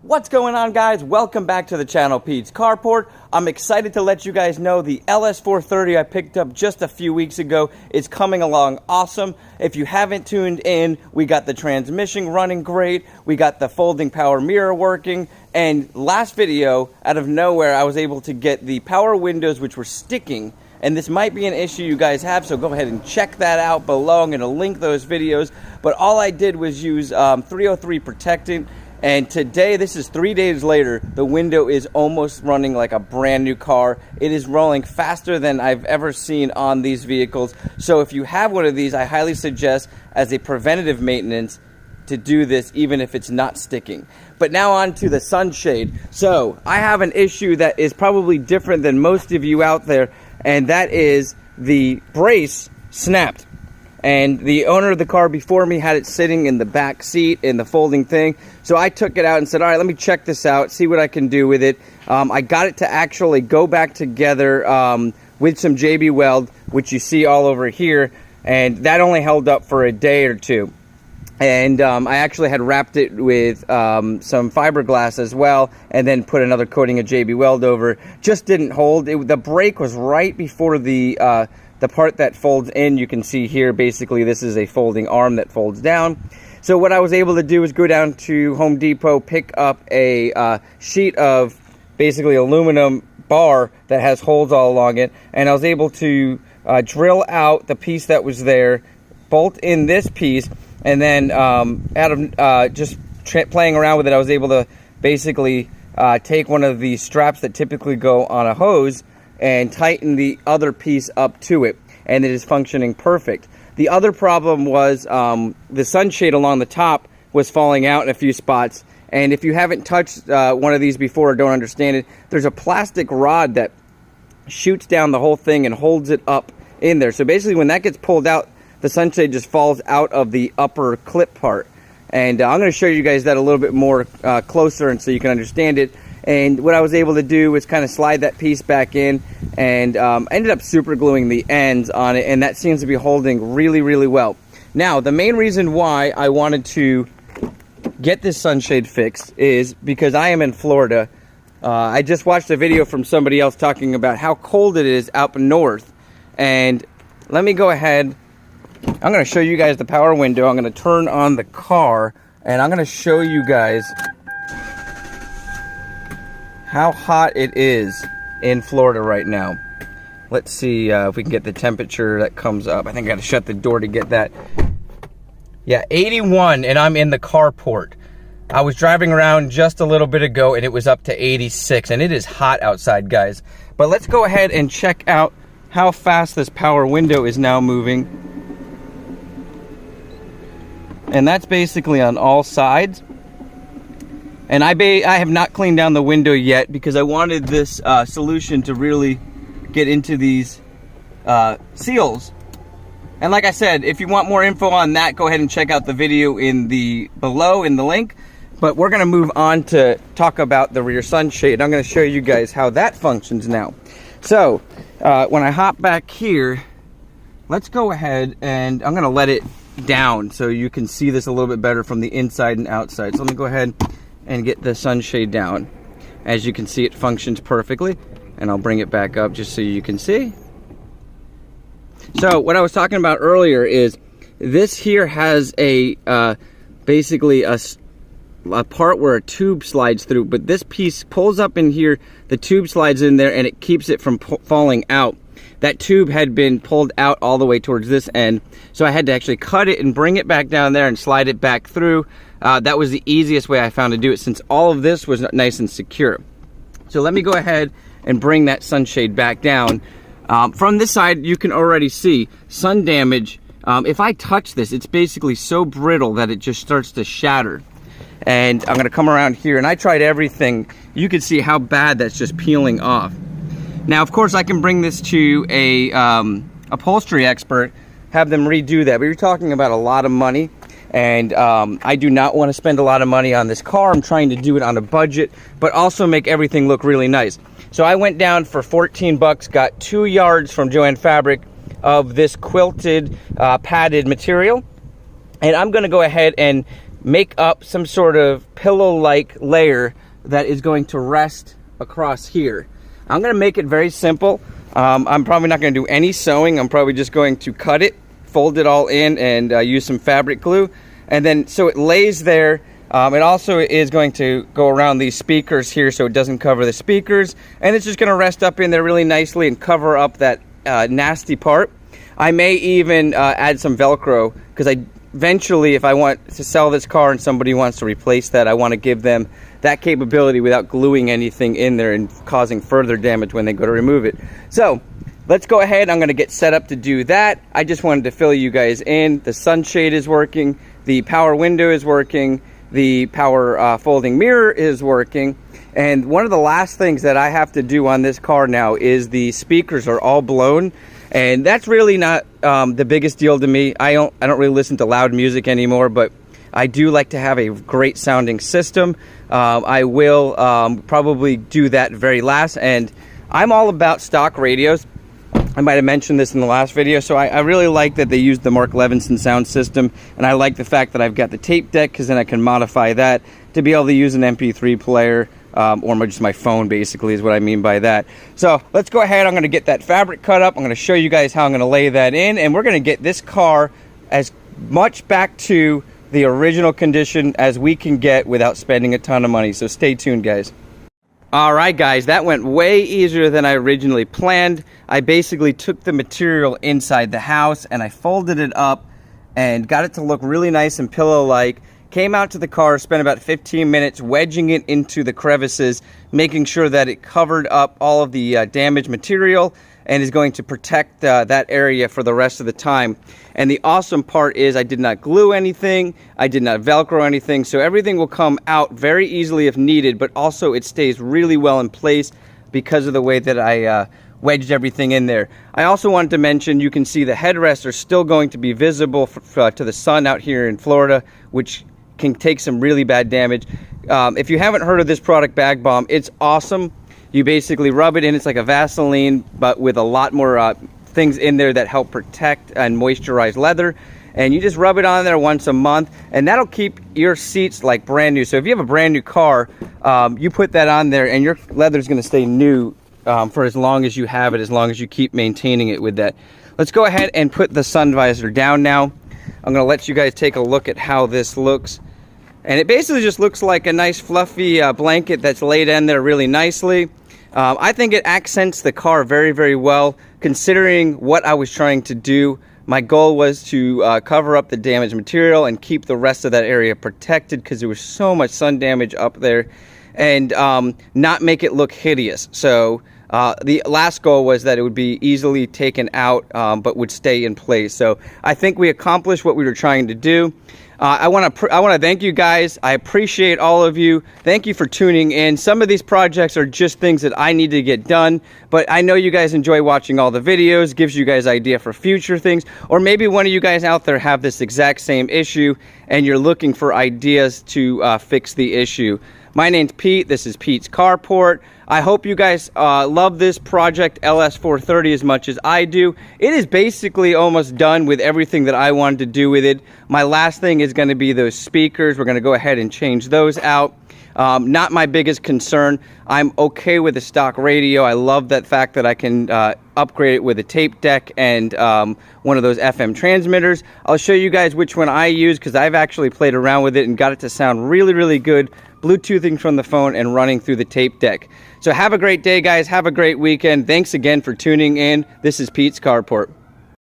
What's going on, guys? Welcome back to the channel, Pete's Carport. I'm excited to let you guys know the LS430 I picked up just a few weeks ago is coming along awesome. If you haven't tuned in, we got the transmission running great, we got the folding power mirror working, and last video, out of nowhere, I was able to get the power windows which were sticking. And this might be an issue you guys have, so go ahead and check that out below. I'm going to link those videos. But all I did was use 303 protectant. And today, this is 3 days later, the window is almost running like a brand new car. It is rolling faster than I've ever seen on these vehicles. So if you have one of these, I highly suggest as a preventative maintenance to do this even if it's not sticking. But now on to the Sunshade. So I have an issue that is probably different than most of you out there, and that is the brace snapped. And the owner of the car before me had it sitting in the back seat in the folding thing. So I took it out and said, all right, let me check this out, see what I can do with it. I got it to actually go back together with some JB Weld, which you see all over here. And that only held up for a day or two. And I actually had wrapped it with some fiberglass as well, and then put another coating of JB Weld over. Just didn't hold. The brake was right before the part that folds in. You can see here, basically, this is a folding arm that folds down. So what I was able to do is go down to Home Depot, pick up a sheet of basically aluminum bar that has holes all along it, and I was able to drill out the piece that was there, bolt in this piece, and then out of just playing around with it, I was able to basically take one of the straps that typically go on a hose and tighten the other piece up to it, and it is functioning perfect. The other problem was the sunshade along the top was falling out in a few spots, and if you haven't touched one of these before or don't understand it, there's a plastic rod that shoots down the whole thing and holds it up in there. So basically when that gets pulled out, the sunshade just falls out of the upper clip part. And I'm going to show you guys that a little bit more closer, and so you can understand it. And what I was able to do was kind of slide that piece back in, and ended up super gluing the ends on it, and that seems to be holding really, really well. Now, the main reason why I wanted to get this sunshade fixed is because I am in Florida. I just watched a video from somebody else talking about how cold it is up north. And let me go ahead. I'm going to show you guys the power window. I'm going to turn on the car, and I'm going to show you guys how hot it is in Florida right now. Let's see if we can get the temperature that comes up. I think I got to shut the door to get that. Yeah, 81, and I'm in the carport. I was driving around just a little bit ago, and it was up to 86, and it is hot outside, guys. But let's go ahead and check out how fast this power window is now moving. And that's basically on all sides. And I have not cleaned down the window yet because I wanted this solution to really get into these seals. And like I said, if you want more info on that, go ahead and check out the video below in the link. But we're going to move on to talk about the rear sunshade. I'm going to show you guys how that functions now. So when I hop back here, let's go ahead and I'm going to let it down so you can see this a little bit better from the inside and outside. So let me go ahead and get the sunshade down. As you can see, it functions perfectly, and I'll bring it back up just so you can see. So what I was talking about earlier is this here has a basically a part where a tube slides through, but this piece pulls up in here, the tube slides in there, and it keeps it from falling out. That tube had been pulled out all the way towards this end, so I had to actually cut it and bring it back down there and slide it back through. That was the easiest way I found to do it, since all of this was nice and secure. So let me go ahead and bring that sunshade back down. From this side, you can already see sun damage. If I touch this, it's basically so brittle that it just starts to shatter. And I'm going to come around here, and I tried everything. You can see how bad that's just peeling off. Now, of course, I can bring this to a upholstery expert, have them redo that, but you're talking about a lot of money, and I do not want to spend a lot of money on this car. I'm trying to do it on a budget, but also make everything look really nice. So I went down for 14 bucks, got 2 yards from Joann Fabric of this quilted padded material, and I'm going to go ahead and make up some sort of pillow-like layer that is going to rest across here. I'm going to make it very simple. I'm probably not going to do any sewing. I'm probably just going to cut it, fold it all in, and use some fabric glue. And then so it lays there. It also is going to go around these speakers here so it doesn't cover the speakers. And it's just going to rest up in there really nicely and cover up that nasty part. I may even add some Velcro, because eventually, if I want to sell this car and somebody wants to replace that, I want to give them that capability without gluing anything in there and causing further damage when they go to remove it. So let's go ahead. I'm going to get set up to do that. I just wanted to fill you guys in. The sunshade is working. The power window is working. The power folding mirror is working. And one of the last things that I have to do on this car now is the speakers are all blown. And that's really not the biggest deal to me. I don't really listen to loud music anymore, but I do like to have a great sounding system. I will probably do that very last. And I'm all about stock radios. I might have mentioned this in the last video. So I really like that they used the Mark Levinson sound system. And I like the fact that I've got the tape deck, because then I can modify that to be able to use an MP3 player. Or just my phone, basically, is what I mean by that. So let's go ahead. I'm going to get that fabric cut up. I'm going to show you guys how I'm going to lay that in. And we're going to get this car as much back to the original condition as we can get without spending a ton of money. So stay tuned, guys. All right, guys, that went way easier than I originally planned. I basically took the material inside the house and I folded it up and got it to look really nice and pillow-like. Came out to the car, spent about 15 minutes wedging it into the crevices, making sure that it covered up all of the damaged material and is going to protect that area for the rest of the time. And the awesome part is I did not glue anything, I did not Velcro anything, so everything will come out very easily if needed, but also it stays really well in place because of the way that I wedged everything in there. I also wanted to mention, you can see the headrests are still going to be visible to the sun out here in Florida, which can take some really bad damage. If you haven't heard of this product, Bag Balm, it's awesome. You basically rub it in. It's like a Vaseline, but with a lot more things in there that help protect and moisturize leather. And you just rub it on there once a month, and that'll keep your seats like brand new. So if you have a brand new car, you put that on there, and your leather's going to stay new for as long as you have it, as long as you keep maintaining it with that. Let's go ahead and put the sun visor down now. I'm going to let you guys take a look at how this looks. And it basically just looks like a nice fluffy blanket that's laid in there really nicely. I think it accents the car very, very well, considering what I was trying to do. My goal was to cover up the damaged material and keep the rest of that area protected, because there was so much sun damage up there, and not make it look hideous. So the last goal was that it would be easily taken out, but would stay in place. So I think we accomplished what we were trying to do. I want to thank you guys. I appreciate all of you. Thank you for tuning in. Some of these projects are just things that I need to get done, but I know you guys enjoy watching all the videos. Gives you guys idea for future things, or maybe one of you guys out there have this exact same issue and you're looking for ideas to fix the issue. My name's Pete. This is Pete's Carport. I hope you guys love this project LS430 as much as I do. It is basically almost done with everything that I wanted to do with it. My last thing is going to be those speakers. We're going to go ahead and change those out. Not my biggest concern. I'm okay with the stock radio. I love that fact that I can upgrade it with a tape deck and one of those FM transmitters. I'll show you guys which one I use, because I've actually played around with it and got it to sound really, really good, Bluetoothing from the phone and running through the tape deck. So have a great day, guys. Have a great weekend. Thanks again for tuning in. This is Pete's Carport.